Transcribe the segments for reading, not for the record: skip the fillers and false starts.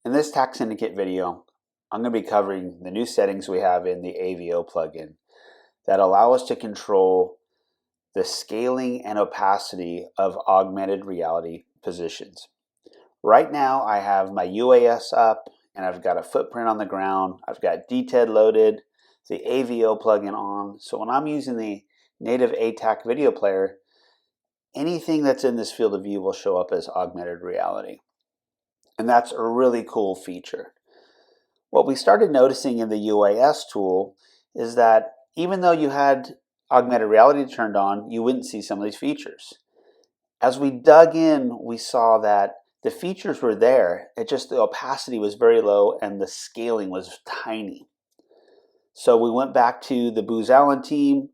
In this tax syndicate video, I'm going to be covering the new settings we have in the AVO plugin that allow us to control the scaling and opacity of augmented reality positions. Right now I have my UAS up and I've got a footprint on the ground. I've got DTED loaded, the AVO plugin on. So when I'm using the native ATAC video player, anything that's in this field of view will show up as augmented reality. And that's a really cool feature. What we started noticing in the UAS tool is that even though you had augmented reality turned on, you wouldn't see some of these features. As we dug in, we saw that the features were there, it just the opacity was very low and the scaling was tiny. So we went back to the Booz Allen team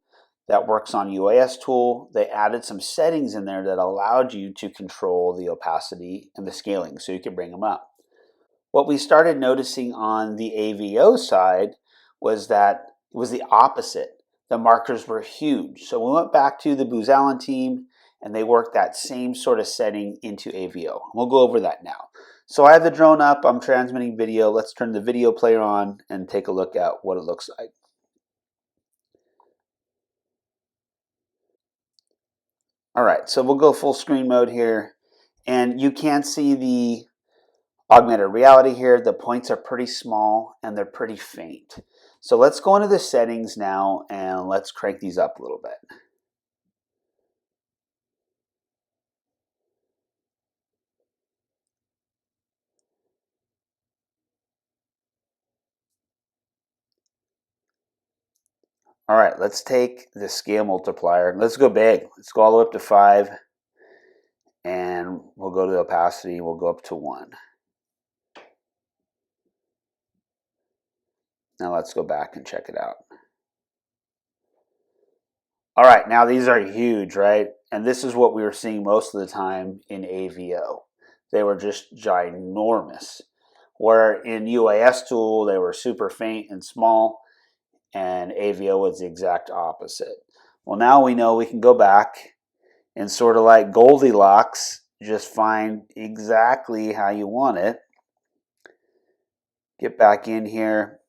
that works on UAS tool. They added some settings in there that allowed you to control the opacity and the scaling so you could bring them up. What we started noticing on the AVO side was that it was the opposite. The markers were huge. So we went back to the Booz Allen team and they worked that same sort of setting into AVO. We'll go over that now. So I have the drone up, I'm transmitting video. Let's turn the video player on and take a look at what it looks like. All right, so we'll go full screen mode here. And you can see the augmented reality here. The points are pretty small and they're pretty faint. So let's go into the settings now and let's crank these up a little bit. All right, let's take the scale multiplier. Let's go big. Let's go all the way up to 5. And we'll go to the opacity. We'll go up to 1. Now let's go back and check it out. All right, now these are huge, right? And this is what we were seeing most of the time in AVO. They were just ginormous. Where in UAS tool, they were super faint and small, and AVO was the exact opposite. Well, now we know we can go back and sort of like Goldilocks, just find exactly how you want it. Get back in here,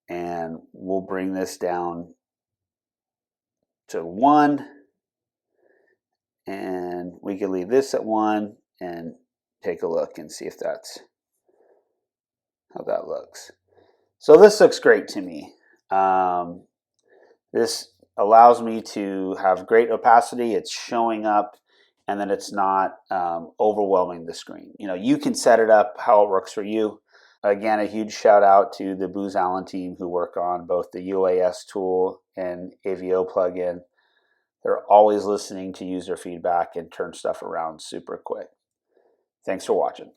and we'll bring this down to 1. And we can leave this at 1 and take a look and see if that's how that looks. So this looks great to me. This allows me to have great opacity. It's showing up and then it's not overwhelming the screen. You know, you can set it up how it works for you. Again, a huge shout out to the Booz Allen team who work on both the UAS tool and AVO plugin. They're always listening to user feedback and turn stuff around super quick. Thanks for watching.